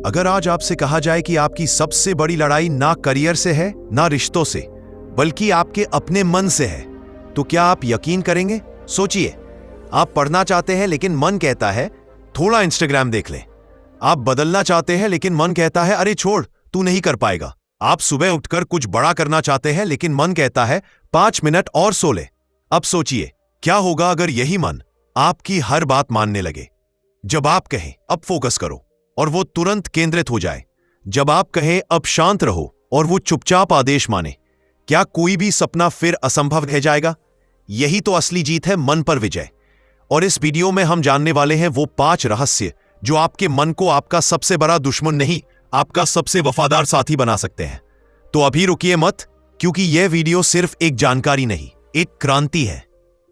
अगर आज आपसे कहा जाए कि आपकी सबसे बड़ी लड़ाई ना करियर से है ना रिश्तों से, बल्कि आपके अपने मन से है, तो क्या आप यकीन करेंगे? सोचिए, आप पढ़ना चाहते हैं लेकिन मन कहता है थोड़ा इंस्टाग्राम देख ले। आप बदलना चाहते हैं लेकिन मन कहता है अरे छोड़, तू नहीं कर पाएगा। आप सुबह उठकर कुछ बड़ा करना चाहते हैं लेकिन मन कहता है 5 मिनट और सो ले। अब सोचिए, क्या होगा अगर यही मन आपकी हर बात मानने लगे? जब आप कहें अब फोकस करो और वो तुरंत केंद्रित हो जाए, जब आप कहें अब शांत रहो और वो चुपचाप आदेश माने, क्या कोई भी सपना फिर असंभव रह जाएगा? यही तो असली जीत है, मन पर विजय। और इस वीडियो में हम जानने वाले हैं वो 5 रहस्य जो आपके मन को आपका सबसे बड़ा दुश्मन नहीं, आपका सबसे वफादार साथी बना सकते हैं। तो अभी रुकिए मत, क्योंकि यह वीडियो सिर्फ एक जानकारी नहीं, एक क्रांति है।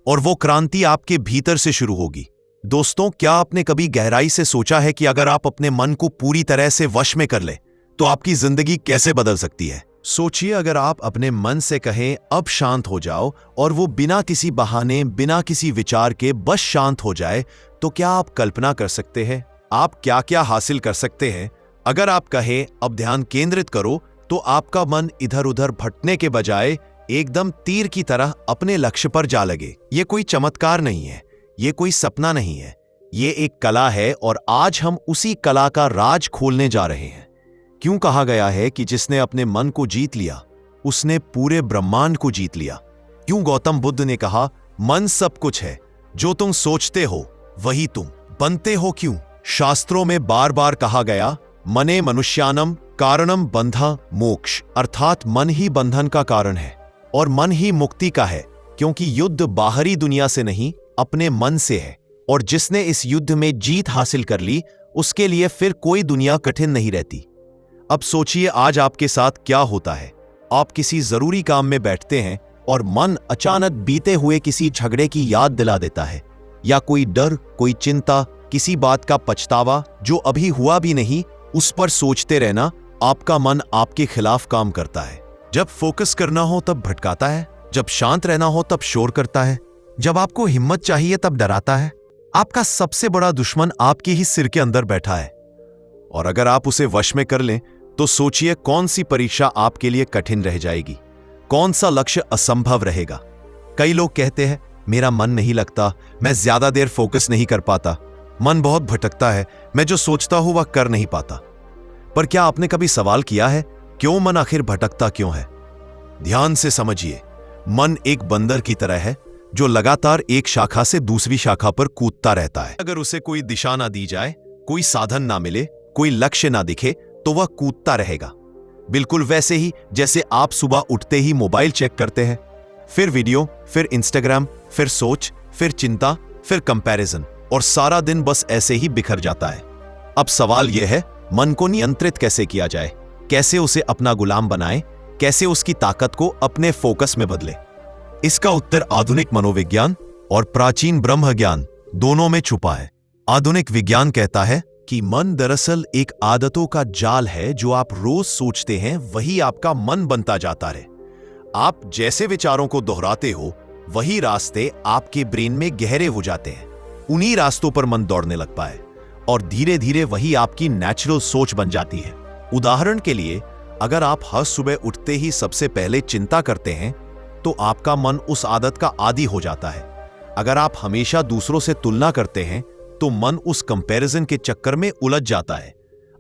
और वो क्रांति आपके भीतर से शुरू होगी। दोस्तों, क्या आपने कभी गहराई से सोचा है कि अगर आप अपने मन को पूरी तरह से वश में कर ले तो आपकी जिंदगी कैसे बदल सकती है? सोचिए, अगर आप अपने मन से कहें अब शांत हो जाओ और वो बिना किसी बहाने, बिना किसी विचार के बस शांत हो जाए, तो क्या आप कल्पना कर सकते हैं आप क्या क्या हासिल कर सकते हैं? अगर आप कहें अब ध्यान केंद्रित करो, तो आपका मन इधर उधर भटकने के बजाय एकदम तीर की तरह अपने लक्ष्य पर जा लगे। ये कोई चमत्कार नहीं है, ये कोई सपना नहीं है, ये एक कला है और आज हम उसी कला का राज खोलने जा रहे हैं। क्यों कहा गया है कि जिसने अपने मन को जीत लिया उसने पूरे ब्रह्मांड को जीत लिया? क्यों गौतम बुद्ध ने कहा मन सब कुछ है, जो तुम सोचते हो वही तुम बनते हो? क्यों शास्त्रों में बार बार कहा गया मने मनुष्यानम कारणम बंधा मोक्ष, अर्थात मन ही बंधन का कारण है और मन ही मुक्ति का है, क्योंकि युद्ध बाहरी दुनिया से नहीं, अपने मन से है। और जिसने इस युद्ध में जीत हासिल कर ली उसके लिए फिर कोई दुनिया कठिन नहीं रहती। अब सोचिए, आज आपके साथ क्या होता है। आप किसी जरूरी काम में बैठते हैं और मन अचानक बीते हुए किसी झगड़े की याद दिला देता है, या कोई डर, कोई चिंता, किसी बात का पछतावा जो अभी हुआ भी नहीं, उस पर सोचते रहना। आपका मन आपके खिलाफ काम करता है। जब फोकस करना हो तब भटकाता है, जब शांत रहना हो तब शोर करता है, जब आपको हिम्मत चाहिए तब डराता है। आपका सबसे बड़ा दुश्मन आपके ही सिर के अंदर बैठा है। और अगर आप उसे वश में कर लें तो सोचिए कौन सी परीक्षा आपके लिए कठिन रह जाएगी, कौन सा लक्ष्य असंभव रहेगा। कई लोग कहते हैं मेरा मन नहीं लगता, मैं ज्यादा देर फोकस नहीं कर पाता, मन बहुत भटकता है, मैं जो सोचता हूं वह कर नहीं पाता। पर क्या आपने कभी सवाल किया है क्यों मन आखिर भटकता क्यों है? ध्यान से समझिए, मन एक बंदर की तरह है जो लगातार एक शाखा से दूसरी शाखा पर कूदता रहता है। अगर उसे कोई दिशा ना दी जाए, कोई साधन ना मिले, कोई लक्ष्य ना दिखे, तो वह कूदता रहेगा। बिल्कुल वैसे ही जैसे आप सुबह उठते ही मोबाइल चेक करते हैं, फिर वीडियो, फिर इंस्टाग्राम, फिर सोच, फिर चिंता, फिर कंपैरिजन, और सारा दिन बस ऐसे ही बिखर जाता है। अब सवाल यह है, मन को नियंत्रित कैसे किया जाए? कैसे उसे अपना गुलाम बनाएं? कैसे उसकी ताकत को अपने फोकस में बदले? इसका उत्तर आधुनिक मनोविज्ञान और प्राचीन ब्रह्म ज्ञान दोनों में छुपा है। आधुनिक विज्ञान कहता है कि मन दरअसल एक आदतों का जाल है, जो आप रोज सोचते हैं वही आपका मन बनता जाता है। आप जैसे विचारों को दोहराते हो वही रास्ते आपके ब्रेन में गहरे हो जाते हैं, उन्हीं रास्तों पर मन दौड़ने लगता है और धीरे धीरे वही आपकी नेचुरल सोच बन जाती है। उदाहरण के लिए, अगर आप हर सुबह उठते ही सबसे पहले चिंता करते हैं तो आपका मन उस आदत का आदी हो जाता है। अगर आप हमेशा दूसरों से तुलना करते हैं तो मन उस कंपैरिजन के चक्कर में उलझ जाता है।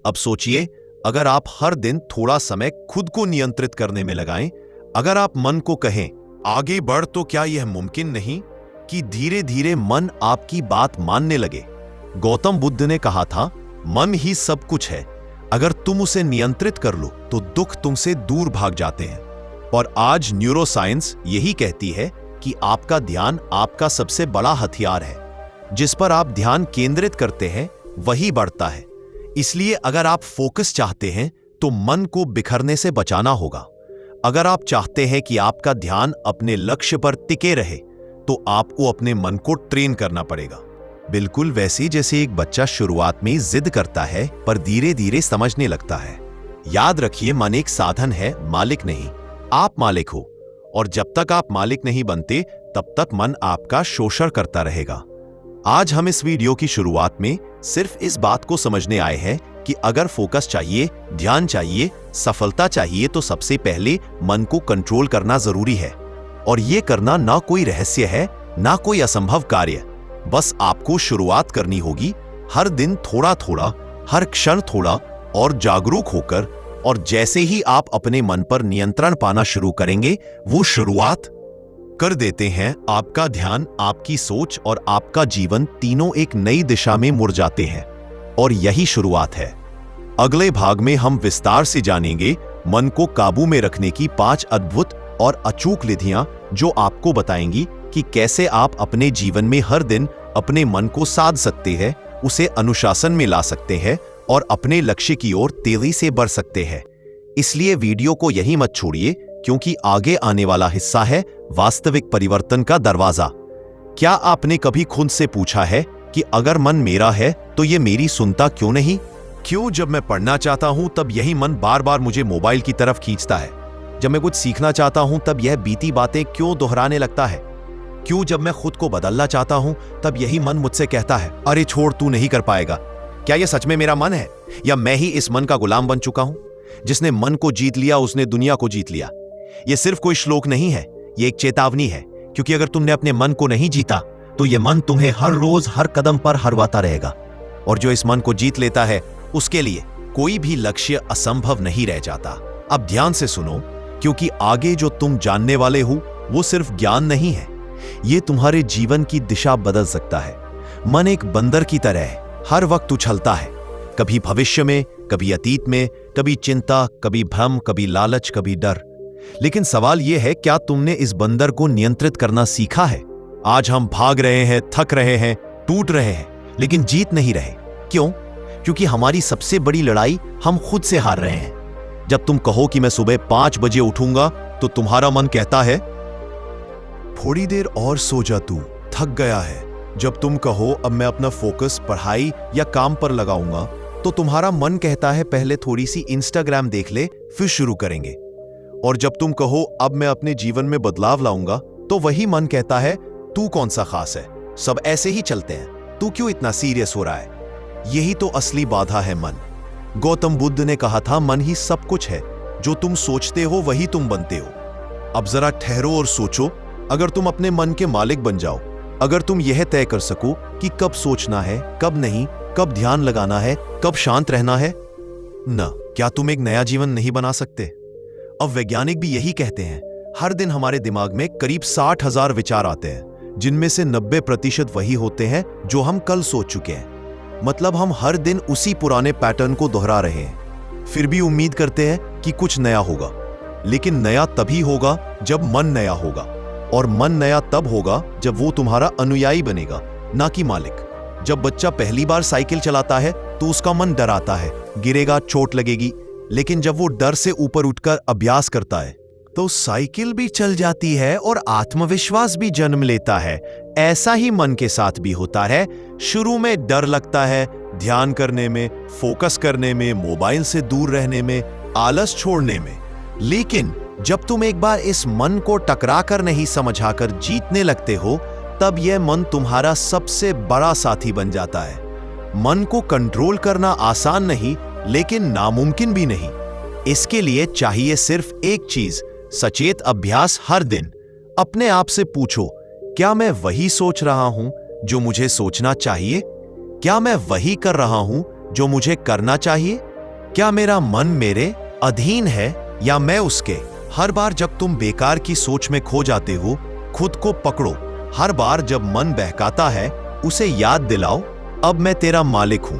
अब सोचिए, अगर आप हर दिन थोड़ा समय खुद को नियंत्रित करने में लगाएं, अगर आप मन को कहें आगे बढ़, तो क्या यह मुमकिन नहीं कि धीरे धीरे मन आपकी बात मानने लगे? गौतम बुद्ध ने कहा था मन ही सब कुछ है, अगर तुम उसे नियंत्रित कर लो तो दुख तुमसे दूर भाग जाते हैं। और आज न्यूरोसाइंस यही कहती है कि आपका ध्यान आपका सबसे बड़ा हथियार है। जिस पर आप ध्यान केंद्रित करते हैं वही बढ़ता है। इसलिए अगर आप फोकस चाहते हैं तो मन को बिखरने से बचाना होगा। अगर आप चाहते हैं कि आपका ध्यान अपने लक्ष्य पर टिके रहे तो आपको अपने मन को ट्रेन करना पड़ेगा। बिल्कुल वैसे जैसे एक बच्चा शुरुआत में जिद करता है पर धीरे धीरे समझने लगता है। याद रखिए, मन एक साधन है, मालिक नहीं। आप मालिक हो, और जब तक आप मालिक नहीं बनते तब तक मन आपका शोषण करता रहेगा। आज हम इस वीडियो की शुरुआत में सिर्फ इस बात को समझने आए हैं कि अगर फोकस चाहिए, ध्यान चाहिए, सफलता चाहिए तो सबसे पहले मन को कंट्रोल करना जरूरी है। और ये करना ना कोई रहस्य है, ना कोई असंभव कार्य। बस आपको शुरुआत करनी होगी, हर दिन थोड़ा थोड़ा, हर क्षण थोड़ा और जागरूक होकर। और जैसे ही आप अपने मन पर नियंत्रण पाना शुरू करेंगे, वो शुरुआत कर देते हैं, आपका ध्यान, आपकी सोच और आपका जीवन तीनों एक नई दिशा में मुड़ जाते हैं। और यही शुरुआत है। अगले भाग में हम विस्तार से जानेंगे मन को काबू में रखने की 5 अद्भुत और अचूक विधियां, जो आपको बताएंगी कि कैसे आप अपने जीवन में हर दिन अपने मन को साध सकते हैं, उसे अनुशासन में ला सकते हैं और अपने लक्ष्य की ओर तेजी से बढ़ सकते हैं। इसलिए वीडियो को यहीं मत छोड़िए, क्योंकि आगे आने वाला हिस्सा है वास्तविक परिवर्तन का दरवाजा। क्या आपने कभी खुद से पूछा है कि अगर मन मेरा है तो ये मेरी सुनता क्यों नहीं? क्यों जब मैं पढ़ना चाहता हूं तब यही मन बार बार मुझे मोबाइल की तरफ खींचता है? जब मैं कुछ सीखना चाहता हूं तब यह बीती बातें क्यों दोहराने लगता है? क्यों जब मैं खुद को बदलना चाहता हूं तब यही मन मुझसे कहता है, अरे छोड़, तू नहीं कर पाएगा? क्या यह सच में मेरा मन है, या मैं ही इस मन का गुलाम बन चुका हूं? जिसने मन को जीत लिया उसने दुनिया को जीत लिया। यह सिर्फ कोई श्लोक नहीं है, यह एक चेतावनी है। क्योंकि अगर तुमने अपने मन को नहीं जीता तो यह मन तुम्हें हर रोज हर कदम पर हरवाता रहेगा। और जो इस मन को जीत लेता है उसके लिए कोई भी लक्ष्य असंभव नहीं रह जाता। अब ध्यान से सुनो, क्योंकि आगे जो तुम जानने वाले हो वो सिर्फ ज्ञान नहीं है, ये तुम्हारे जीवन की दिशा बदल सकता है। मन एक बंदर की तरह है, हर वक्त उछलता है, कभी भविष्य में, कभी अतीत में, कभी चिंता, कभी भ्रम, कभी लालच, कभी डर। लेकिन सवाल यह है, क्या तुमने इस बंदर को नियंत्रित करना सीखा है? आज हम भाग रहे हैं, थक रहे हैं, टूट रहे हैं, लेकिन जीत नहीं रहे। क्यों? क्योंकि हमारी सबसे बड़ी लड़ाई हम खुद से हार रहे हैं। जब तुम कहो कि मैं सुबह 5 बजे उठूंगा तो तुम्हारा मन कहता है, थोड़ी देर और सो जा, तू थक गया है। जब तुम कहो अब मैं अपना फोकस पढ़ाई या काम पर लगाऊंगा तो तुम्हारा मन कहता है, पहले थोड़ी सी इंस्टाग्राम देख ले, फिर शुरू करेंगे। और जब तुम कहो अब मैं अपने जीवन में बदलाव लाऊंगा तो वही मन कहता है, तू कौन सा खास है, सब ऐसे ही चलते हैं, तू क्यों इतना सीरियस हो रहा है? यही तो असली बाधा है, मन। गौतम बुद्ध ने कहा था, मन ही सब कुछ है, जो तुम सोचते हो वही तुम बनते हो। अब जरा ठहरो और सोचो, अगर तुम अपने मन के मालिक बन जाओ, अगर तुम यह तय कर सको कि कब सोचना है, कब नहीं, कब ध्यान लगाना है, कब शांत रहना है, ना, क्या तुम एक नया जीवन नहीं बना सकते? अब वैज्ञानिक भी यही कहते हैं, हर दिन हमारे दिमाग में करीब 60,000 विचार आते हैं, जिनमें से 90% वही होते हैं जो हम कल सोच चुके हैं। मतलब हम हर दिन उसी पुराने पैटर्न को दोहरा रहे हैं, फिर भी उम्मीद करते हैं कि कुछ नया होगा। लेकिन नया तभी होगा जब मन नया होगा, और मन नया तब होगा जब वो तुम्हारा अनुयायी बनेगा, ना कि मालिक। जब बच्चा पहली बार साइकिल चलाता है तो उसका मन डराता है, गिरेगा, चोट लगेगी। लेकिन जब वो डर से ऊपर उठकर अभ्यास करता है तो साइकिल भी चल जाती है और आत्मविश्वास भी जन्म लेता है। ऐसा ही मन के साथ भी होता है। शुरू में डर लगता है, ध्यान करने में, फोकस करने में, मोबाइल से दूर रहने में, आलस छोड़ने में। लेकिन जब तुम एक बार इस मन को टकराकर नहीं समझाकर जीतने लगते हो, तब यह मन तुम्हारा सबसे बड़ा साथी बन जाता है। मन को कंट्रोल करना आसान नहीं, लेकिन नामुमकिन भी नहीं। इसके लिए चाहिए सिर्फ एक चीज, सचेत अभ्यास। हर दिन अपने आप से पूछो, क्या मैं वही सोच रहा हूं जो मुझे सोचना चाहिए? क्या मैं वही कर रहा हूं जो मुझे करना चाहिए? क्या मेरा मन मेरे अधीन है या मैं उसके? हर बार जब तुम बेकार की सोच में खो जाते हो, खुद को पकड़ो। हर बार जब मन बहकाता है, उसे याद दिलाओ, अब मैं तेरा मालिक हूं।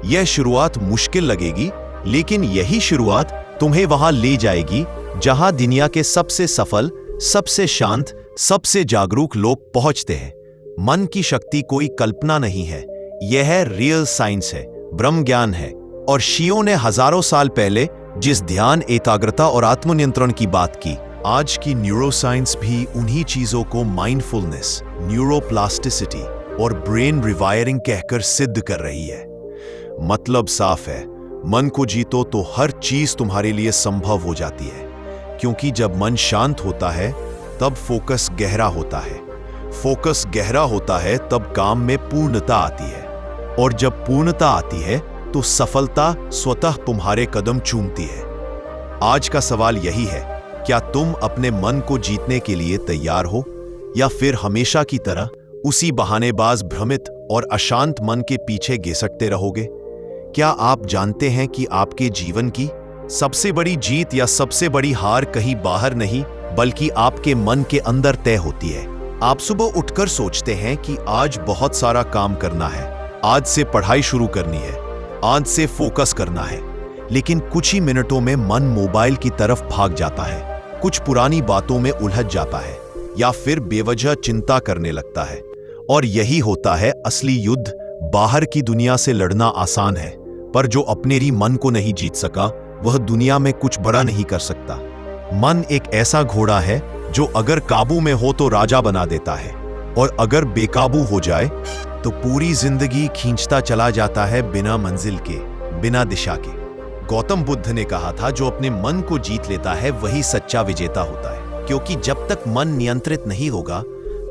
यह शुरुआत मुश्किल लगेगी, लेकिन यही शुरुआत तुम्हें वहां ले जाएगी जहां दुनिया के सबसे सफल, सबसे शांत, सबसे जागरूक लोग पहुंचते हैं। मन की शक्ति कोई कल्पना नहीं है, यह रियल साइंस है, ब्रह्म ज्ञान है। और शियों ने हजारों साल पहले जिस ध्यान, एकाग्रता और आत्मनियंत्रण की बात की, आज की न्यूरोसाइंस भी उन्हीं चीजों को माइंडफुलनेस, न्यूरोप्लास्टिसिटी और ब्रेन रिवायरिंग कहकर सिद्ध कर रही है। मतलब साफ है, मन को जीतो तो हर चीज तुम्हारे लिए संभव हो जाती है। क्योंकि जब मन शांत होता है तब फोकस गहरा होता है, फोकस गहरा होता है तब काम में पूर्णता आती है, और जब पूर्णता आती है तो सफलता स्वतः तुम्हारे कदम चूमती है। आज का सवाल यही है, क्या तुम अपने मन को जीतने के लिए तैयार हो, या फिर हमेशा की तरह उसी बहानेबाज, भ्रमित और अशांत मन के पीछे घिसटते रहोगे? क्या आप जानते हैं कि आपके जीवन की सबसे बड़ी जीत या सबसे बड़ी हार कहीं बाहर नहीं, बल्कि आपके मन के अंदर तय होती है। आप सुबह उठकर सोचते हैं कि आज बहुत सारा काम करना है, आज से पढ़ाई शुरू करनी है, आज से फोकस करना है, लेकिन कुछ ही मिनटों में मन मोबाइल की तरफ भाग जाता है, कुछ पुरानी बातों में उलझ जाता है, या फिर बेवजह चिंता करने लगता है। और यही होता है असली युद्ध। बाहर की दुनिया से लड़ना आसान है, पर जो अपने ही मन को नहीं जीत सका, वह दुनिया में कुछ बड़ा नहीं कर सकता। मन एक ऐसा घोड़ा है जो अगर काबू में हो तो राजा बना देता है, और अगर बेकाबू हो जाए तो पूरी जिंदगी खींचता चला जाता है, बिना मंजिल के, बिना दिशा के। गौतम बुद्ध ने कहा था, जो अपने मन को जीत लेता है वही सच्चा विजेता होता है, क्योंकि जब तक मन नियंत्रित नहीं होगा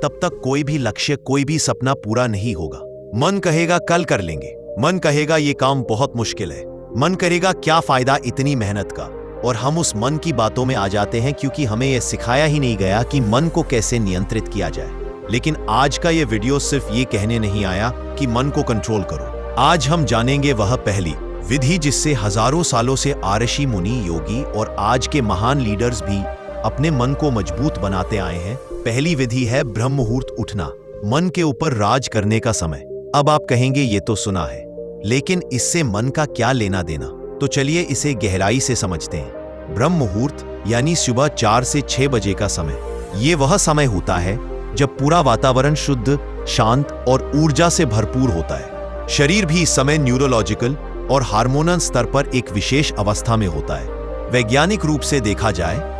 तब तक कोई भी लक्ष्य, कोई भी सपना पूरा नहीं होगा। मन कहेगा कल कर लेंगे, मन कहेगा ये काम बहुत मुश्किल है, मन करेगा क्या फायदा इतनी मेहनत का, और हम उस मन की बातों में आ जाते हैं क्योंकि हमें यह सिखाया ही नहीं गया कि मन को कैसे नियंत्रित किया जाए। लेकिन आज का ये वीडियो सिर्फ ये कहने नहीं आया कि मन को कंट्रोल करो। आज हम जानेंगे वह पहली विधि जिससे हजारों सालों से आऋषि, मुनि, योगी और आज के महान लीडर्स भी अपने मन को मजबूत बनाते आए हैं। पहली विधि है ब्रह्म मुहूर्त उठना, मन के ऊपर राज करने का समय। अब आप कहेंगे ये तो सुना है, लेकिन इससे मन का क्या लेना देना? तो चलिए इसे गहराई से समझते हैं। ब्रह्म मुहूर्त यानी सुबह 4 से 6 बजे का समय। ये वह समय होता है जब पूरा वातावरण शुद्ध, शांत और ऊर्जा से भरपूर होता है। शरीर भी इस समय न्यूरोलॉजिकल और हार्मोनल स्तर पर एक विशेष अवस्था में होता है। वैज्ञानिक रूप से देखा जाए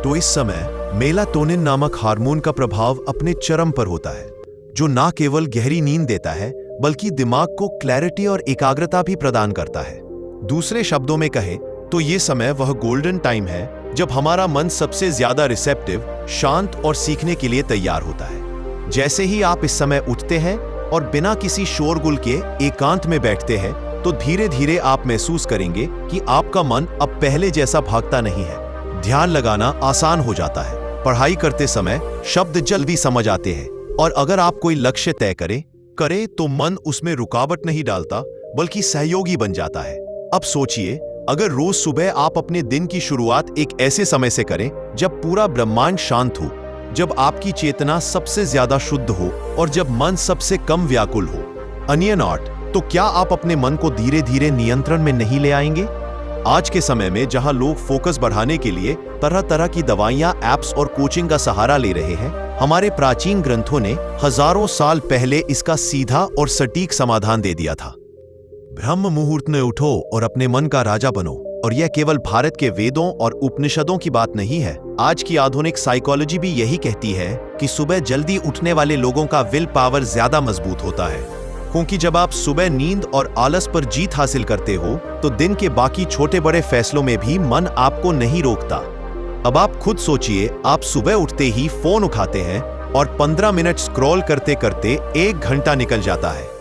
तो इस समय मेलाटोनिन नामक हार्मोन का प्रभाव अपने चरम पर होता है, जो न केवल गहरी नींद देता है बल्कि दिमाग को क्लैरिटी और एकाग्रता भी प्रदान करता है। दूसरे शब्दों में कहें तो ये समय वह गोल्डन टाइम है जब हमारा मन सबसे ज्यादा रिसेप्टिव, शांत और सीखने के लिए तैयार होता है। जैसे ही आप इस समय उठते हैं और बिना किसी शोरगुल के एकांत में बैठते हैं, तो धीरे धीरे आप महसूस करेंगे कि आपका मन अब पहले जैसा भागता नहीं है। ध्यान लगाना आसान हो जाता है, पढ़ाई करते समय शब्द जल्दी समझ आते हैं, और अगर आप कोई लक्ष्य तय करे तो मन उसमें रुकावट नहीं डालता बल्कि सहयोगी बन जाता है। अब सोचिए, अगर रोज सुबह आप अपने दिन की शुरुआत एक ऐसे समय से करें जब पूरा ब्रह्मांड शांत हो, जब आपकी चेतना सबसे ज्यादा शुद्ध हो और जब मन सबसे कम व्याकुल हो, अनियन आर्ट, तो क्या आप अपने मन को धीरे धीरे नियंत्रण में नहीं ले आएंगे? आज के समय में जहां लोग फोकस बढ़ाने के लिए तरह तरह की दवाइयां, एप्स और कोचिंग का सहारा ले रहे हैं, हमारे प्राचीन ग्रंथों ने हजारों साल पहले इसका सीधा और सटीक समाधान दे दिया था। ब्रह्म मुहूर्त में उठो और अपने मन का राजा बनो। और यह केवल भारत के वेदों और उपनिषदों की बात नहीं है। आज की आधुनिक साइकोलॉजी भी यही कहती है कि सुबह जल्दी उठने वाले लोगों का विल पावर ज्यादा मजबूत होता है, क्योंकि जब आप सुबह नींद और आलस पर जीत हासिल करते हो तो दिन के बाकी छोटे बड़े फैसलों में भी मन आपको नहीं रोकता। अब आप खुद सोचिए, आप सुबह उठते ही फोन उठाते हैं और 15 मिनट स्क्रॉल करते करते 1 घंटा निकल जाता है।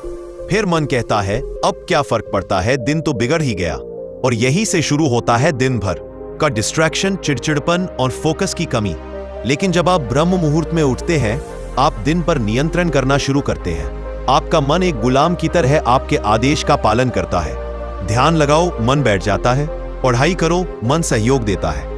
फिर मन कहता है अब क्या फर्क पड़ता है, दिन तो बिगड़ ही गया। और यही से शुरू होता है दिन भर का डिस्ट्रैक्शन, चिड़चिड़पन और फोकस की कमी। लेकिन जब आप ब्रह्म मुहूर्त में उठते हैं, आप दिन पर नियंत्रण करना शुरू करते हैं। आपका मन एक गुलाम की तरह आपके आदेश का पालन करता है। ध्यान लगाओ, मन बैठ जाता है। पढ़ाई करो, मन सहयोग देता है।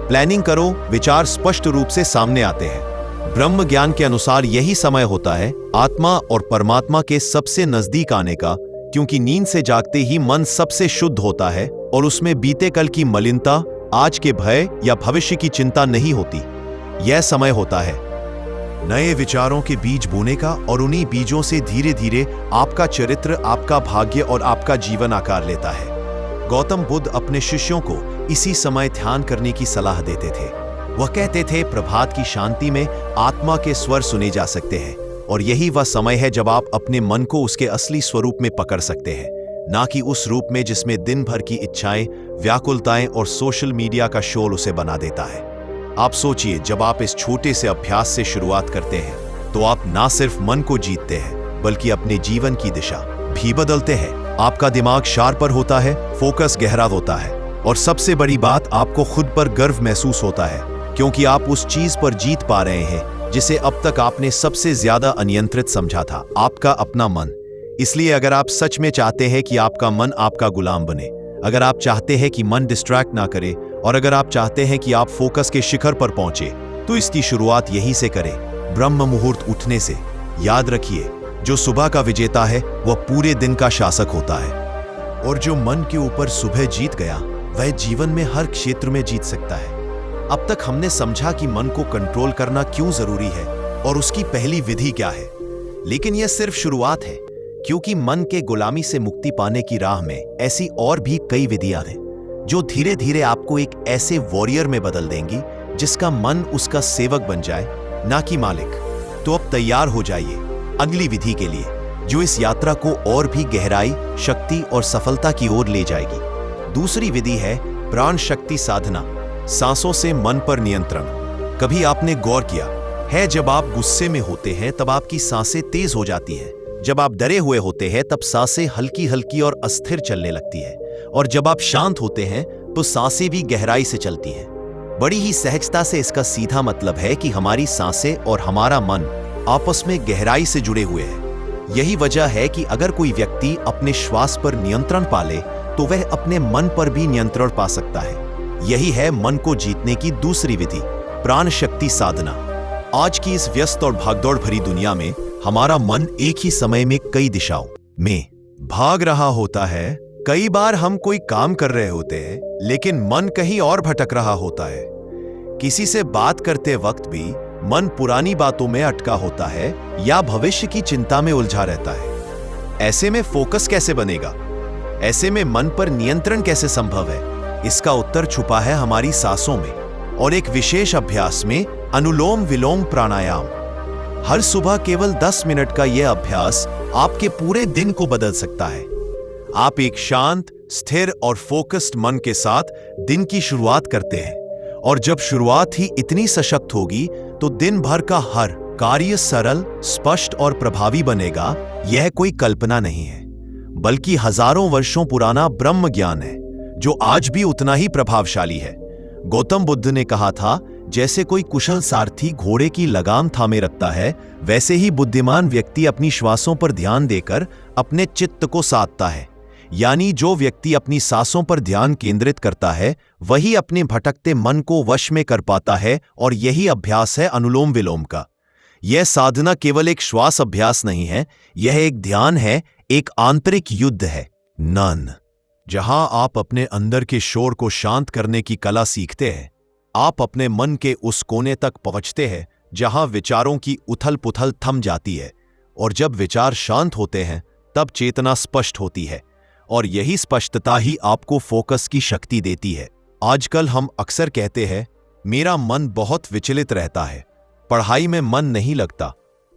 प्लानिंग करो, विचार स्पष्ट रूप से सामने आते हैं। ब्रह्म ज्ञान के अनुसार यही समय होता है आत्मा और परमात्मा के सबसे नजदीक आने का, क्योंकि नींद से जागते ही मन सबसे शुद्ध होता है और उसमें बीते कल की मलिनता, आज के भय या भविष्य की चिंता नहीं होती। यह समय होता है नए विचारों के बीज बोने का, और उन्हीं बीजों से धीरे धीरे आपका चरित्र, आपका भाग्य और आपका जीवन आकार लेता है। गौतम बुद्ध अपने शिष्यों को इसी समय ध्यान करने की सलाह देते थे। वह कहते थे, प्रभात की शांति में आत्मा के स्वर सुने जा सकते हैं, और यही वह समय है जब आप अपने मन को उसके असली स्वरूप में पकड़ सकते हैं, ना कि उस रूप में जिसमें दिन भर की इच्छाएं, व्याकुलताएं और सोशल मीडिया का शोर उसे बना देता है। आप सोचिए, जब आप इस छोटे से अभ्यास से शुरुआत करते हैं तो आप ना सिर्फ मन को जीतते हैं बल्कि अपने जीवन की दिशा भी बदलते हैं। आपका दिमाग शार्पर होता है, फोकस गहरा होता है और सबसे बड़ी बात, आपको खुद पर गर्व महसूस होता है क्योंकि आप उस चीज पर जीत पा रहे हैं जिसे अब तक आपने सबसे ज्यादा अनियंत्रित समझा था, आपका अपना मन। इसलिए अगर आप सच में चाहते हैं कि आपका मन आपका गुलाम बने, अगर आप चाहते हैं कि मन डिस्ट्रैक्ट ना करे और अगर आप चाहते हैं कि आप फोकस के शिखर पर पहुंचे, तो इसकी शुरुआत यहीं से करें, ब्रह्म मुहूर्त उठने से। याद रखिए, जो सुबह का विजेता है वह पूरे दिन का शासक होता है और जो मन के ऊपर सुबह जीत गया वह जीवन में हर क्षेत्र में जीत सकता है। अब तक हमने समझा कि मन को कंट्रोल करना क्यों जरूरी है और उसकी पहली विधि क्या है, लेकिन यह सिर्फ शुरुआत है क्योंकि मन के गुलामी से मुक्ति पाने की राह में ऐसी और भी कई विधियां हैं जो धीरे धीरे आपको एक ऐसे वॉरियर में बदल देंगी जिसका मन उसका सेवक बन जाए, ना कि मालिक। तो अब तैयार हो जाइए अगली विधि के लिए, जो इस यात्रा को और भी गहराई, शक्ति और सफलता की ओर ले जाएगी। दूसरी विधि है प्राण शक्ति साधना, सांसों से मन पर नियंत्रण। कभी आपने गौर किया है, जब आप गुस्से में होते हैं तब आपकी सांसें तेज हो जाती हैं, जब आप डरे हुए होते हैं तब सांसें हल्की हल्की और अस्थिर चलने लगती है, और जब आप शांत होते हैं तो सांसें भी गहराई से चलती हैं। बड़ी ही सहजता से इसका सीधा मतलब है कि हमारी सांसें और हमारा मन आपस में गहराई से जुड़े हुए हैं। यही वजह है कि अगर कोई व्यक्ति अपने श्वास पर नियंत्रण पा ले तो वह अपने मन पर भी नियंत्रण पा सकता है। यही है मन को जीतने की दूसरी विधि, प्राण शक्ति साधना। आज की इस व्यस्त और भागदौड़ भरी दुनिया में हमारा मन एक ही समय में कई दिशाओं में भाग रहा होता है। कई बार हम कोई काम कर रहे होते हैं लेकिन मन कहीं और भटक रहा होता है। किसी से बात करते वक्त भी मन पुरानी बातों में अटका होता है या भविष्य की चिंता में उलझा रहता है। ऐसे में फोकस कैसे बनेगा? ऐसे में मन पर नियंत्रण कैसे संभव है? इसका उत्तर छुपा है हमारी सांसों में और एक विशेष अभ्यास में, अनुलोम विलोम प्राणायाम। हर सुबह केवल 10 मिनट का यह अभ्यास आपके पूरे दिन को बदल सकता है। आप एक शांत, स्थिर और फोकस्ड मन के साथ दिन की शुरुआत करते हैं और जब शुरुआत ही इतनी सशक्त होगी तो दिन भर का हर कार्य सरल, स्पष्ट और प्रभावी बनेगा। यह कोई कल्पना नहीं है, बल्कि हजारों वर्षों पुराना ब्रह्म ज्ञान है जो आज भी उतना ही प्रभावशाली है। गौतम बुद्ध ने कहा था, जैसे कोई कुशल सारथी घोड़े की लगाम थामे रखता है, वैसे ही बुद्धिमान व्यक्ति अपनी श्वासों पर ध्यान देकर अपने चित्त को साधता है। यानी जो व्यक्ति अपनी सांसों पर ध्यान केंद्रित करता है वही अपने भटकते मन को वश में कर पाता है, और यही अभ्यास है अनुलोम विलोम का। यह साधना केवल एक श्वास अभ्यास नहीं है, यह एक ध्यान है, एक आंतरिक युद्ध है। नन, जहां आप अपने अंदर के शोर को शांत करने की कला सीखते हैं। आप अपने मन के उस कोने तक पहुंचते हैं जहां विचारों की उथल पुथल थम जाती है, और जब विचार शांत होते हैं तब चेतना स्पष्ट होती है, और यही स्पष्टता ही आपको फोकस की शक्ति देती है। आजकल हम अक्सर कहते हैं, मेरा मन बहुत विचलित रहता है, पढ़ाई में मन नहीं लगता,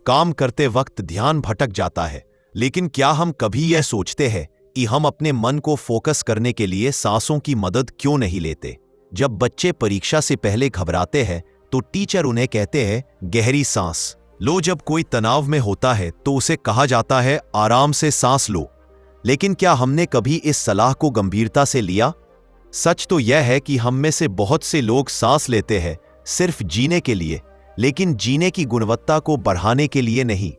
काम करते वक्त ध्यान भटक जाता है। लेकिन क्या हम कभी यह सोचते हैं कि हम अपने मन को फोकस करने के लिए सांसों की मदद क्यों नहीं लेते? जब बच्चे परीक्षा से पहले घबराते हैं तो टीचर उन्हें कहते हैं, गहरी सांस लो। जब कोई तनाव में होता है तो उसे कहा जाता है, आराम से सांस लो। लेकिन क्या हमने कभी इस सलाह को गंभीरता से लिया? सच तो यह है कि हम में से बहुत से लोग सांस लेते हैं सिर्फ जीने के लिए, लेकिन जीने की गुणवत्ता को बढ़ाने के लिए नहीं।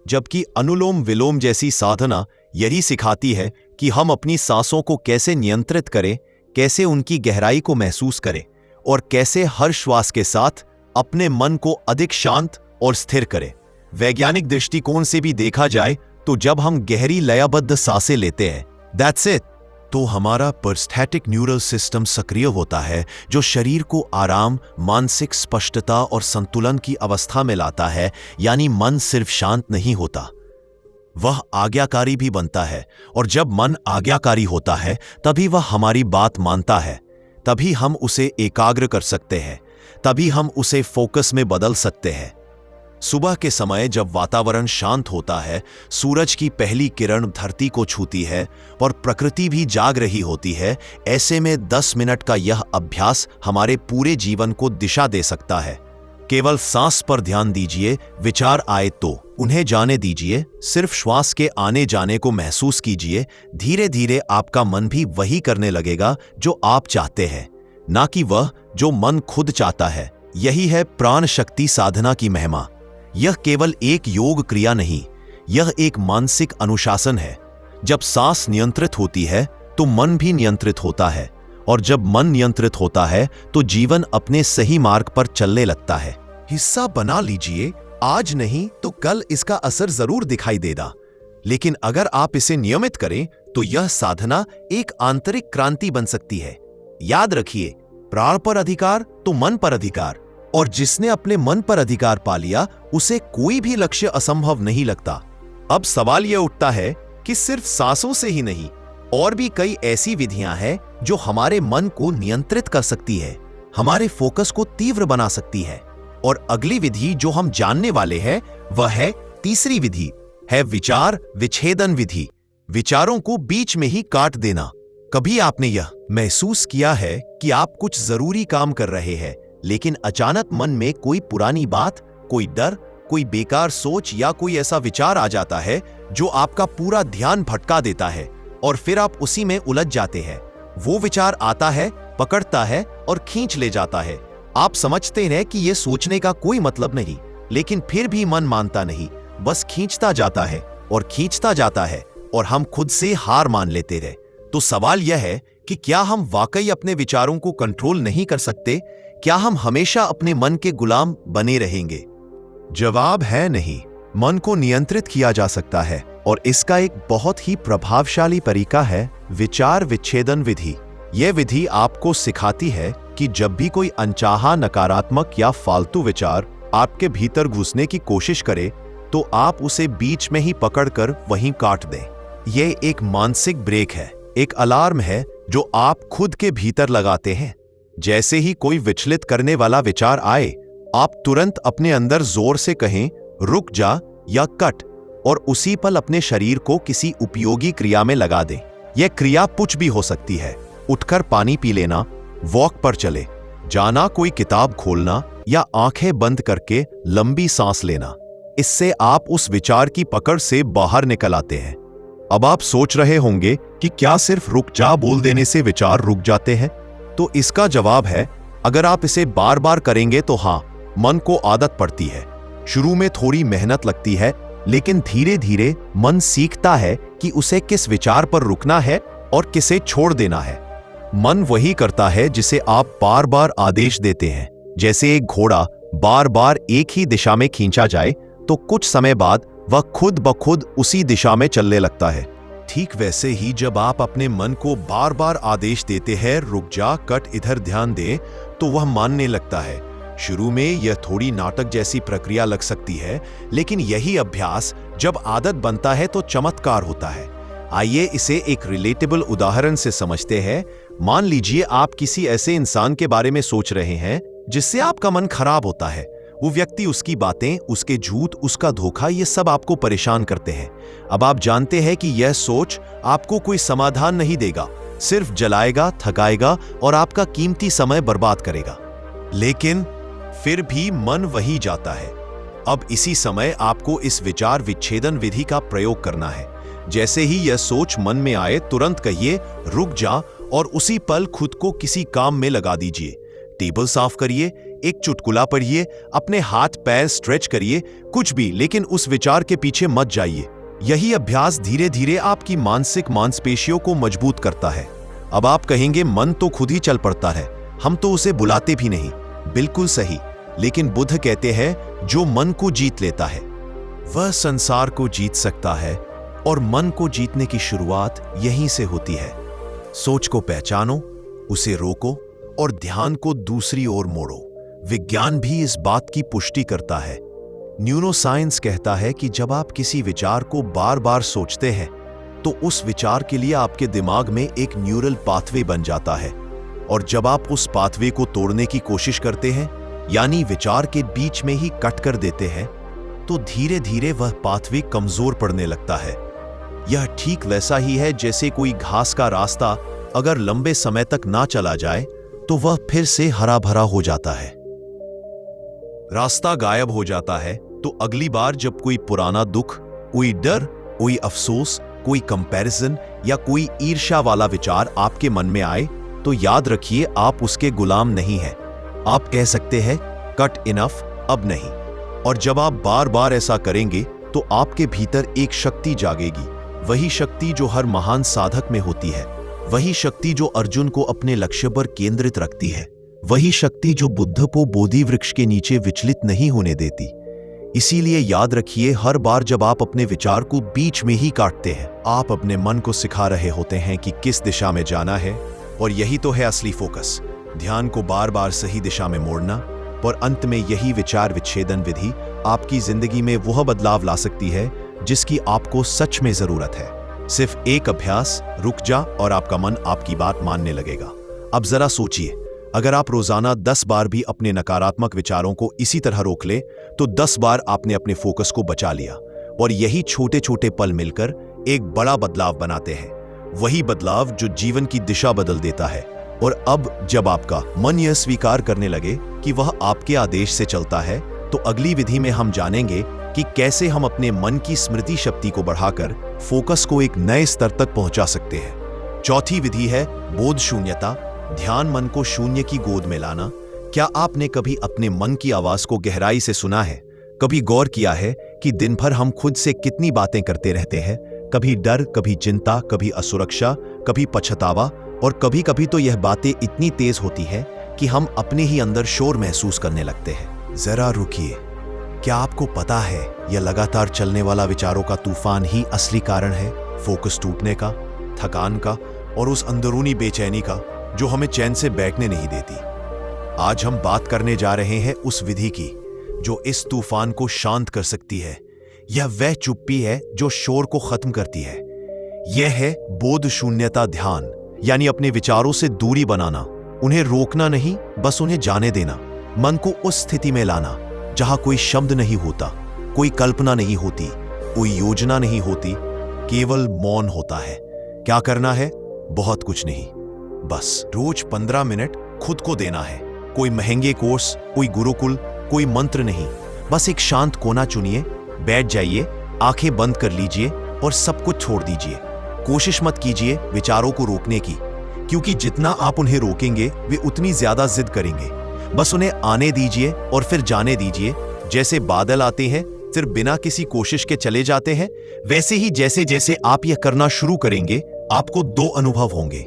जबकि अनुलोम विलोम जैसी साधना यही सिखाती है कि हम अपनी सांसों को कैसे नियंत्रित करें, कैसे उनकी गहराई को महसूस करें और कैसे हर श्वास के साथ अपने मन को अधिक शांत और स्थिर करें। वैज्ञानिक दृष्टिकोण से भी देखा जाए तो जब हम गहरी लयबद्ध सांसें लेते हैं, दैट्स इट, तो हमारा परस्थेटिक न्यूरल सिस्टम सक्रिय होता है, जो शरीर को आराम, मानसिक स्पष्टता और संतुलन की अवस्था में लाता है। यानी मन सिर्फ शांत नहीं होता, वह आज्ञाकारी भी बनता है, और जब मन आज्ञाकारी होता है तभी वह हमारी बात मानता है, तभी हम उसे एकाग्र कर सकते हैं, तभी हम उसे फोकस में बदल सकते हैं। सुबह के समय जब वातावरण शांत होता है, सूरज की पहली किरण धरती को छूती है और प्रकृति भी जाग रही होती है, ऐसे में 10 मिनट का यह अभ्यास हमारे पूरे जीवन को दिशा दे सकता है। केवल सांस पर ध्यान दीजिए, विचार आए तो उन्हें जाने दीजिए, सिर्फ श्वास के आने जाने को महसूस कीजिए। धीरे धीरे आपका मन भी वही करने लगेगा जो आप चाहते हैं, ना कि वह जो मन खुद चाहता है। यही है प्राण शक्ति साधना की महिमा। यह केवल एक योग क्रिया नहीं, यह एक मानसिक अनुशासन है। जब सांस नियंत्रित होती है तो मन भी नियंत्रित होता है, और जब मन नियंत्रित होता है तो जीवन अपने सही मार्ग पर चलने लगता है। हिस्सा बना लीजिए, आज नहीं तो कल इसका असर जरूर दिखाई देगा। लेकिन अगर आप इसे नियमित करें तो यह साधना एक आंतरिक क्रांति बन सकती है। याद रखिए, प्राण पर अधिकार तो मन पर अधिकार, और जिसने अपने मन पर अधिकार पा लिया उसे कोई भी लक्ष्य असंभव नहीं लगता। अब सवाल यह उठता है कि सिर्फ सांसों से ही नहीं, और भी कई ऐसी विधियां हैं जो हमारे मन को नियंत्रित कर सकती है, हमारे फोकस को तीव्र बना सकती है। और अगली विधि जो हम जानने वाले हैं वह है तीसरी विधि, है विचार विच्छेदन विधि। विचारों को बीच में ही काट देना। कभी आपने यह महसूस किया है कि आप कुछ जरूरी काम कर रहे हैं, लेकिन अचानक मन में कोई पुरानी बात, कोई डर, कोई बेकार सोच या कोई ऐसा विचार आ जाता है जो आपका पूरा ध्यान भटका देता है, और फिर आप उसी में उलझ जाते हैं। वो विचार आता है, पकड़ता है और खींच ले जाता है। आप समझते हैं कि यह सोचने का कोई मतलब नहीं, लेकिन फिर भी मन मानता नहीं, बस खींचता जाता है और खींचता जाता है, और हम खुद से हार मान लेते रहे। तो सवाल यह है कि क्या हम वाकई अपने विचारों को कंट्रोल नहीं कर सकते? क्या हम हमेशा अपने मन के गुलाम बने रहेंगे? जवाब है नहीं। मन को नियंत्रित किया जा सकता है, और इसका एक बहुत ही प्रभावशाली तरीका है विचार विच्छेदन विधि। यह विधि आपको सिखाती है कि जब भी कोई अनचाहा नकारात्मक या फालतू विचार आपके भीतर घुसने की कोशिश करे तो आप उसे बीच में ही पकड़कर वहीं काट दें। यह एक मानसिक ब्रेक है, एक अलार्म है जो आप खुद के भीतर लगाते हैं। जैसे ही कोई विचलित करने वाला विचार आए, आप तुरंत अपने अंदर जोर से कहें, रुक जा या कट, और उसी पल अपने शरीर को किसी उपयोगी क्रिया में लगा दें। यह क्रिया कुछ भी हो सकती है, उठकर पानी पी लेना, वॉक पर चले जाना, कोई किताब खोलना, या आंखें बंद करके लंबी सांस लेना। इससे आप उस विचार की पकड़ से बाहर निकल आते हैं। अब आप सोच रहे होंगे कि क्या सिर्फ रुक जा बोल देने से विचार रुक जाते हैं? तो इसका जवाब है, अगर आप इसे बार बार करेंगे तो हाँ, मन को आदत पड़ती है। शुरू में थोड़ी मेहनत लगती है, लेकिन धीरे धीरे मन सीखता है कि उसे किस विचार पर रुकना है और किसे छोड़ देना है। मन वही करता है जिसे आप बार बार आदेश देते हैं। जैसे एक घोड़ा बार बार एक ही दिशा में खींचा जाए तो कुछ समय बाद वह खुद ब खुद उसी दिशा में चलने लगता है। ठीक वैसे ही जब आप अपने मन को बार बार आदेश देते हैं, रुक जा, कट, इधर ध्यान दे, तो वह मानने लगता है। शुरू में यह थोड़ी नाटक जैसी प्रक्रिया लग सकती है, लेकिन यही अभ्यास जब आदत बनता है तो चमत्कार होता है। आइए इसे एक रिलेटेबल उदाहरण से समझते हैं। मान लीजिए आप किसी ऐसे इंसान के बारे में सोच रहे हैं जिससे आपका मन खराब होता है। वो व्यक्ति, उसकी बातें, उसके झूठ, उसका धोखा, ये सब आपको परेशान करते हैं। अब आप जानते हैं कि यह सोच आपको कोई समाधान नहीं देगा, सिर्फ जलाएगा, थकाएगा और आपका कीमती समय बर्बाद करेगा। लेकिन फिर भी मन वही जाता है। अब इसी समय आपको इस विचार विच्छेदन विधि का प्रयोग करना है। जैसे ही यह सोच मन में आए, तुरंत कहिए, रुक जा, और उसी पल खुद को किसी काम में लगा दीजिए। टेबल साफ करिए, एक चुटकुला पढ़िए, अपने हाथ पैर स्ट्रेच करिए, कुछ भी, लेकिन उस विचार के पीछे मत जाइए। यही अभ्यास धीरे धीरे आपकी मानसिक मांसपेशियों को मजबूत करता है। अब आप कहेंगे, मन तो खुद ही चल पड़ता है, हम तो उसे बुलाते भी नहीं। बिल्कुल सही, लेकिन बुद्ध कहते हैं, जो मन को जीत लेता है वह संसार को जीत सकता है, और मन को जीतने की शुरुआत यहीं से होती है। सोच को पहचानो, उसे रोको और ध्यान को दूसरी ओर मोड़ो। विज्ञान भी इस बात की पुष्टि करता है। न्यूरोसाइंस कहता है कि जब आप किसी विचार को बार बार सोचते हैं तो उस विचार के लिए आपके दिमाग में एक न्यूरल पाथवे बन जाता है, और जब आप उस पाथवे को तोड़ने की कोशिश करते हैं, यानी विचार के बीच में ही कट कर देते हैं, तो धीरे धीरे वह पाथवे कमजोर पड़ने लगता है। यह ठीक वैसा ही है जैसे कोई घास का रास्ता अगर लंबे समय तक ना चला जाए तो वह फिर से हरा भरा हो जाता है। रास्ता गायब हो जाता है, तो अगली बार जब कोई पुराना दुख, कोई डर, कोई अफसोस, कोई कंपैरिजन या कोई ईर्ष्या वाला विचार आपके मन में आए, तो याद रखिए आप उसके गुलाम नहीं हैं। आप कह सकते हैं कट इनफ, अब नहीं। और जब आप बार बार ऐसा करेंगे तो आपके भीतर एक शक्ति जागेगी, वही शक्ति जो हर महान साधक में होती है, वही शक्ति जो अर्जुन को अपने लक्ष्य पर केंद्रित रखती है, वही शक्ति जो बुद्ध को बोधि वृक्ष के नीचे विचलित नहीं होने देती। इसीलिए याद रखिए, हर बार जब आप अपने विचार को बीच में ही काटते हैं, आप अपने मन को सिखा रहे होते हैं कि किस दिशा में जाना है। और यही तो है असली फोकस, ध्यान को बार बार सही दिशा में मोड़ना। और अंत में यही विचार विच्छेदन विधि आपकी जिंदगी में वह बदलाव ला सकती है जिसकी आपको सच में जरूरत है। सिर्फ एक अभ्यास, रुक जा और आपका मन आपकी बात मानने लगेगा। अब जरा सोचिए, अगर आप रोजाना 10 बार भी अपने नकारात्मक विचारों को इसी तरह रोक ले, तो 10 बार आपने अपने फोकस को बचा लिया। और यही छोटे छोटे पल मिलकर एक बड़ा बदलाव बनाते हैं, वही बदलाव जो जीवन की दिशा बदल देता है। और अब जब आपका मन यह स्वीकार करने लगे कि वह आपके आदेश से चलता है, तो अगली विधि में हम जानेंगे कि कैसे हम अपने मन की स्मृति शक्ति को बढ़ाकर फोकस को एक नए स्तर तक पहुंचा सकते हैं। चौथी विधि है बोध शून्यता, ध्यान मन को शून्य की गोद में लाना। क्या आपने कभी अपने मन की आवाज को गहराई से सुना है? कभी गौर किया है कि दिन भर हम खुद से कितनी बातें करते रहते हैं? कभी डर, कभी चिंता, कभी असुरक्षा, कभी पछतावा, और कभी कभी तो यह बातें इतनी तेज होती है कि हम अपने ही अंदर शोर महसूस करने लगते हैं। जरा रुकिए, क्या आपको पता है यह लगातार चलने वाला विचारों का तूफान ही असली कारण है फोकस टूटने का, थकान का और उस अंदरूनी बेचैनी का जो हमें चैन से बैठने नहीं देती। आज हम बात करने जा रहे हैं उस विधि की जो इस तूफान को शांत कर सकती है। यह वह चुप्पी है जो शोर को खत्म करती है। यह है बोध शून्यता ध्यान, यानी अपने विचारों से दूरी बनाना, उन्हें रोकना नहीं, बस उन्हें जाने देना। मन को उस स्थिति में लाना जहां कोई शब्द नहीं होता, कोई कल्पना नहीं होती, कोई योजना नहीं होती, केवल मौन होता है। क्या करना है? बहुत कुछ नहीं, बस रोज 15 मिनट खुद को देना है। कोई महंगे कोर्स, कोई गुरुकुल, कोई मंत्र नहीं, बस एक शांत कोना चुनिए, बैठ जाइए, आंखें बंद कर लीजिए और सब कुछ छोड़ दीजिए। कोशिश मत कीजिए विचारों को रोकने की, क्योंकि जितना आप उन्हें रोकेंगे वे उतनी ज्यादा जिद करेंगे। बस उन्हें आने दीजिए और फिर जाने दीजिए। जैसे बादल आते हैं फिर बिना किसी कोशिश के चले जाते हैं, वैसे ही जैसे जैसे आप यह करना शुरू करेंगे आपको 2 अनुभव होंगे।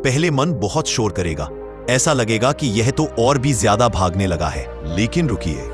पहले मन बहुत शोर करेगा, ऐसा लगेगा कि यह तो और भी ज्यादा भागने लगा है। लेकिन रुकिए,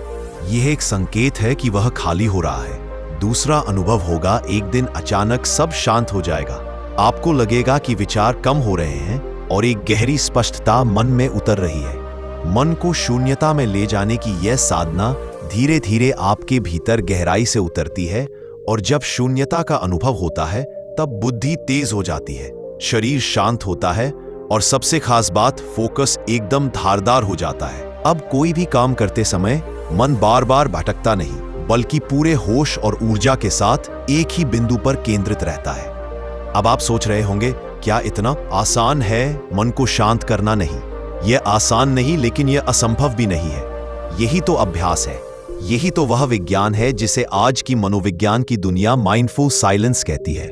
यह एक संकेत है कि वह खाली हो रहा है। दूसरा अनुभव होगा, एक दिन अचानक सब शांत हो जाएगा। आपको लगेगा कि विचार कम हो रहे हैं और एक गहरी स्पष्टता मन में उतर रही है। मन को शून्यता में ले जाने की यह साधना धीरे धीरे आपके भीतर गहराई से उतरती है, और जब शून्यता का अनुभव होता है तब बुद्धि तेज हो जाती है, शरीर शांत होता है और सबसे खास बात, फोकस एकदम धारदार हो जाता है। अब कोई भी काम करते समय मन बार बार भटकता नहीं, बल्कि पूरे होश और ऊर्जा के साथ एक ही बिंदु पर केंद्रित रहता है। अब आप सोच रहे होंगे, क्या इतना आसान है मन को शांत करना? नहीं, यह आसान नहीं, लेकिन यह असंभव भी नहीं है। यही तो अभ्यास है, यही तो वह विज्ञान है जिसे आज की मनोविज्ञान की दुनिया माइंडफुल साइलेंस कहती है,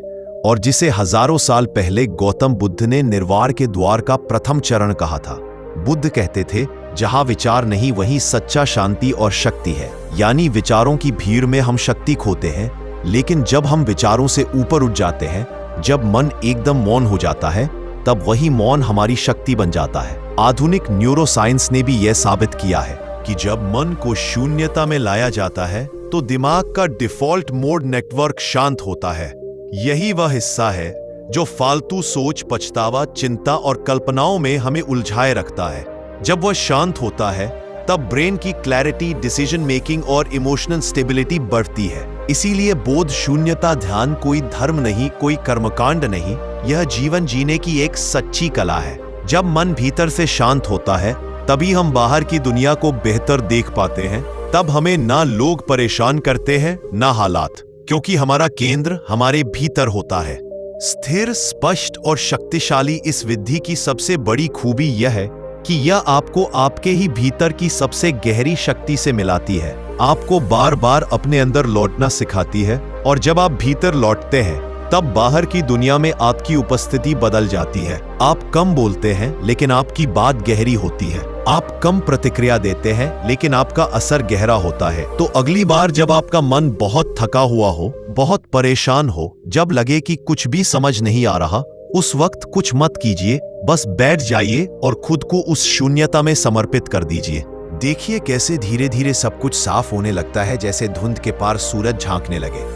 और जिसे हजारों साल पहले गौतम बुद्ध ने निर्वाण के द्वार का प्रथम चरण कहा था। बुद्ध कहते थे, जहां विचार नहीं वहीं सच्चा शांति और शक्ति है। यानी विचारों की भीड़ में हम शक्ति खोते हैं, लेकिन जब हम विचारों से ऊपर उठ जाते हैं, जब मन एकदम मौन हो जाता है, तब वही मौन हमारी शक्ति बन जाता है। आधुनिक न्यूरोसाइंस ने भी यह साबित किया है कि जब मन को शून्यता में लाया जाता है तो दिमाग का डिफॉल्ट मोड नेटवर्क शांत होता है। यही वह हिस्सा है जो फालतू सोच, पछतावा, चिंता और कल्पनाओं में हमें उलझाए रखता है। जब वह शांत होता है तब ब्रेन की क्लैरिटी, डिसीजन मेकिंग और इमोशनल स्टेबिलिटी बढ़ती है। इसीलिए बोध शून्यता ध्यान कोई धर्म नहीं, कोई कर्मकांड नहीं, यह जीवन जीने की एक सच्ची कला है। जब मन भीतर से शांत होता है तभी हम बाहर की दुनिया को बेहतर देख पाते हैं। तब हमें ना लोग परेशान करते हैं ना हालात, क्योंकि हमारा केंद्र हमारे भीतर होता है। स्थिर, स्पष्ट और शक्तिशाली इस विधि की सबसे बड़ी खूबी यह है कि यह आपको आपके ही भीतर की सबसे गहरी शक्ति से मिलाती है, आपको बार बार अपने अंदर लौटना सिखाती है, और जब आप भीतर लौटते हैं तब बाहर की दुनिया में आपकी उपस्थिति बदल जाती है। आप कम बोलते हैं लेकिन आपकी बात गहरी होती है, आप कम प्रतिक्रिया देते हैं लेकिन आपका असर गहरा होता है। तो अगली बार जब आपका मन बहुत थका हुआ हो, बहुत परेशान हो, जब लगे कि कुछ भी समझ नहीं आ रहा, उस वक्त कुछ मत कीजिए, बस बैठ जाइए और खुद को उस शून्यता में समर्पित कर दीजिए। देखिए कैसे धीरे धीरे सब कुछ साफ होने लगता है, जैसे धुंध के पार सूरज झांकने लगे।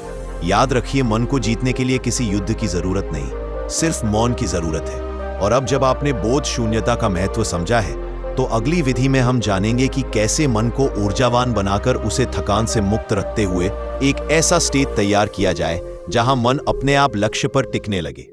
याद रखिए, मन को जीतने के लिए किसी युद्ध की जरूरत नहीं, सिर्फ मौन की जरूरत है। और अब जब आपने बोध शून्यता का महत्व समझा है, तो अगली विधि में हम जानेंगे कि कैसे मन को ऊर्जावान बनाकर उसे थकान से मुक्त रखते हुए एक ऐसा स्टेट तैयार किया जाए जहां मन अपने आप लक्ष्य पर टिकने लगे।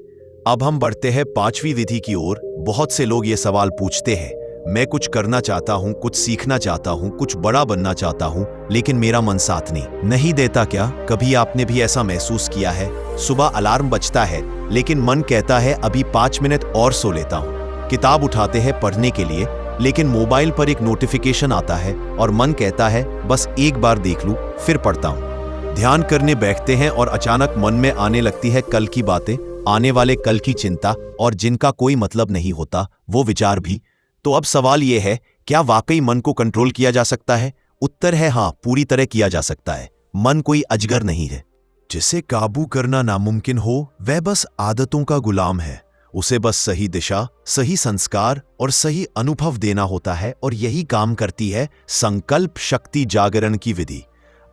अब हम बढ़ते हैं 5वीं विधि की ओर। बहुत से लोग ये सवाल पूछते हैं, मैं कुछ करना चाहता हूँ, कुछ सीखना चाहता हूँ, कुछ बड़ा बनना चाहता हूँ, लेकिन मेरा मन साथ नहीं देता। क्या कभी आपने भी ऐसा महसूस किया है? सुबह अलार्म बजता है लेकिन मन कहता है अभी 5 मिनट और सो लेता हूँ। किताब उठाते हैं पढ़ने के लिए, लेकिन मोबाइल पर एक नोटिफिकेशन आता है और मन कहता है बस एक बार देख लूं फिर पढ़ता हूँ। ध्यान करने बैठते हैं और अचानक मन में आने लगती है कल की बातें, आने वाले कल की चिंता, और जिनका कोई मतलब नहीं होता वो विचार भी। तो अब सवाल यह है, क्या वाकई मन को कंट्रोल किया जा सकता है? उत्तर है हाँ, पूरी तरह किया जा सकता है। मन कोई अजगर नहीं है जिसे काबू करना नामुमकिन हो, वह बस आदतों का गुलाम है। उसे बस सही दिशा, सही संस्कार और सही अनुभव देना होता है, और यही काम करती है संकल्प शक्ति जागरण की विधि।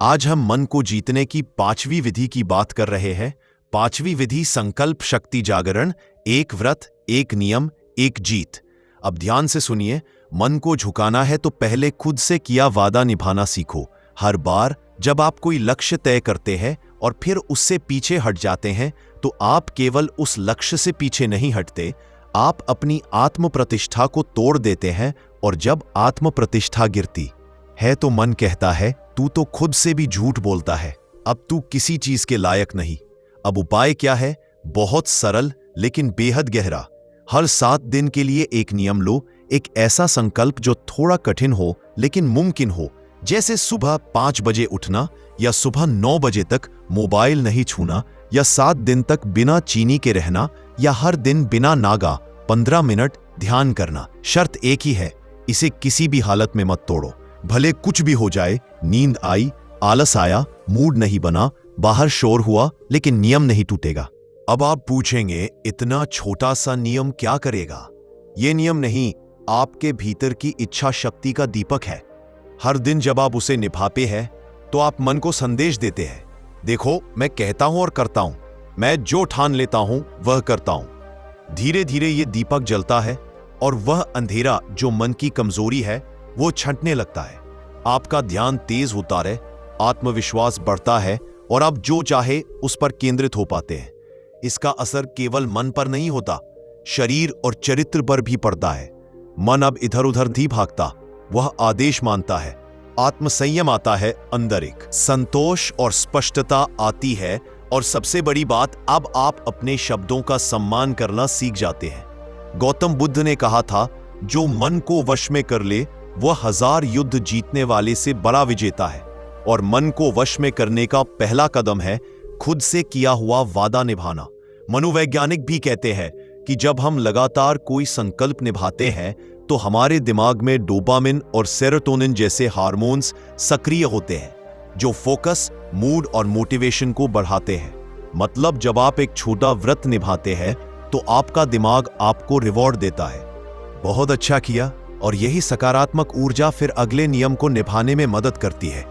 आज हम मन को जीतने की 5वीं विधि की बात कर रहे हैं। 5वीं विधि संकल्प शक्ति जागरण, एक व्रत, एक नियम, एक जीत। अब ध्यान से सुनिए, मन को झुकाना है तो पहले खुद से किया वादा निभाना सीखो। हर बार जब आप कोई लक्ष्य तय करते हैं और फिर उससे पीछे हट जाते हैं, तो आप केवल उस लक्ष्य से पीछे नहीं हटते, आप अपनी आत्म प्रतिष्ठा को तोड़ देते हैं। और जब आत्म प्रतिष्ठा गिरती है तो मन कहता है तू तो खुद से भी झूठ बोलता है, अब तू किसी चीज के लायक नहीं। अब उपाय क्या है? बहुत सरल लेकिन बेहद गहरा। हर 7 दिन के लिए एक नियम लो, एक ऐसा संकल्प जो थोड़ा कठिन हो लेकिन मुमकिन हो, जैसे सुबह 5 बजे उठना, या सुबह 9 बजे तक मोबाइल नहीं छूना, या 7 दिन तक बिना चीनी के रहना, या हर दिन बिना नागा 15 मिनट ध्यान करना। शर्त एक ही है, इसे किसी भी हालत में मत तोड़ो। भले कुछ भी हो जाए, नींद आई, आलस आया, मूड नहीं बना, बाहर शोर हुआ, लेकिन नियम नहीं टूटेगा। अब आप पूछेंगे, इतना छोटा सा नियम क्या करेगा? ये नियम नहीं, आपके भीतर की इच्छा शक्ति का दीपक है। हर दिन जब आप उसे निभाते हैं तो आप मन को संदेश देते हैं, देखो मैं कहता हूं और करता हूं, मैं जो ठान लेता हूं वह करता हूं। धीरे धीरे ये दीपक जलता है और वह अंधेरा जो मन की कमजोरी है वो छंटने लगता है। आपका ध्यान तेज होता रहे, आत्मविश्वास बढ़ता है और आप जो चाहे उस पर केंद्रित हो पाते हैं। इसका असर केवल मन पर नहीं होता, शरीर और चरित्र पर भी पड़ता है। मन अब इधर उधर नहीं भागता, वह आदेश मानता है। आत्मसंयम आता है, अंदर एक संतोष और स्पष्टता आती है, और सबसे बड़ी बात, अब आप अपने शब्दों का सम्मान करना सीख जाते हैं। गौतम बुद्ध ने कहा था, जो मन को वश में कर ले वह 1000 युद्ध जीतने वाले से बड़ा विजेता है। और मन को वश में करने का पहला कदम है खुद से किया हुआ वादा निभाना। मनोवैज्ञानिक भी कहते हैं कि जब हम लगातार कोई संकल्प निभाते हैं तो हमारे दिमाग में डोपामिन और सेरोटोनिन जैसे हार्मोन्स सक्रिय होते हैं, जो फोकस, मूड और मोटिवेशन को बढ़ाते हैं। मतलब जब आप एक छोटा व्रत निभाते हैं तो आपका दिमाग आपको रिवॉर्ड देता है, बहुत अच्छा किया, और यही सकारात्मक ऊर्जा फिर अगले नियम को निभाने में मदद करती है।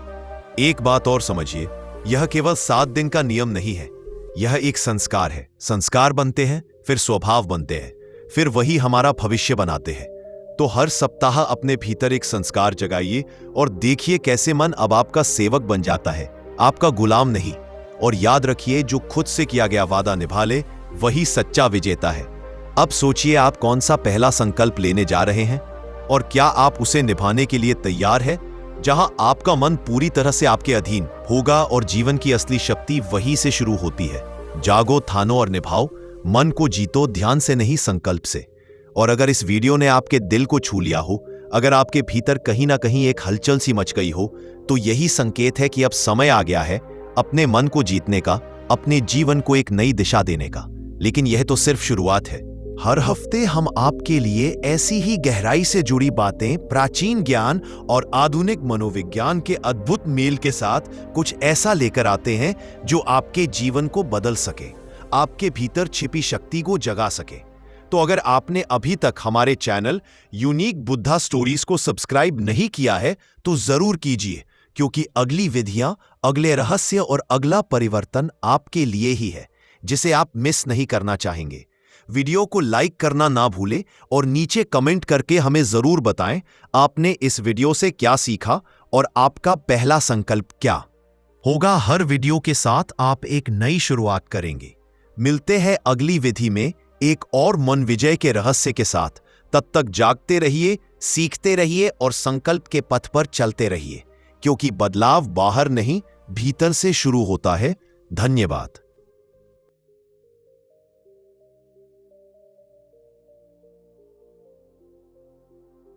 एक बात और समझिए, यह केवल 7 दिन का नियम नहीं है, यह एक संस्कार है। संस्कार बनते हैं, फिर स्वभाव बनते हैं, फिर वही हमारा भविष्य बनाते हैं। तो हर सप्ताह अपने भीतर एक संस्कार जगाइए और देखिए कैसे मन अब आपका सेवक बन जाता है, आपका गुलाम नहीं। और याद रखिए, जो खुद से किया गया वादा निभा ले वही सच्चा विजेता है। अब सोचिए, आप कौन सा पहला संकल्प लेने जा रहे हैं और क्या आप उसे निभाने के लिए तैयार है? जहां आपका मन पूरी तरह से आपके अधीन होगा और जीवन की असली शक्ति वहीं से शुरू होती है। जागो, ठानो और निभाओ। मन को जीतो ध्यान से नहीं, संकल्प से। और अगर इस वीडियो ने आपके दिल को छू लिया हो, अगर आपके भीतर कहीं ना कहीं एक हलचल सी मच गई हो, तो यही संकेत है कि अब समय आ गया है अपने मन को जीतने का, अपने जीवन को एक नई दिशा देने का। लेकिन यह तो सिर्फ शुरुआत है। हर हफ्ते हम आपके लिए ऐसी ही गहराई से जुड़ी बातें, प्राचीन ज्ञान और आधुनिक मनोविज्ञान के अद्भुत मेल के साथ कुछ ऐसा लेकर आते हैं जो आपके जीवन को बदल सके, आपके भीतर छिपी शक्ति को जगा सके। तो अगर आपने अभी तक हमारे चैनल यूनिक बुद्धा स्टोरीज को सब्सक्राइब नहीं किया है तो जरूर कीजिए, क्योंकि अगली विधियां, अगले रहस्य और अगला परिवर्तन आपके लिए ही है, जिसे आप मिस नहीं करना चाहेंगे। वीडियो को लाइक करना ना भूलें और नीचे कमेंट करके हमें जरूर बताएं आपने इस वीडियो से क्या सीखा और आपका पहला संकल्प क्या होगा। हर वीडियो के साथ आप एक नई शुरुआत करेंगे। मिलते हैं अगली विधि में एक और मन विजय के रहस्य के साथ। तब तक जागते रहिए, सीखते रहिए और संकल्प के पथ पर चलते रहिए, क्योंकि बदलाव बाहर नहीं, भीतर से शुरू होता है। धन्यवाद।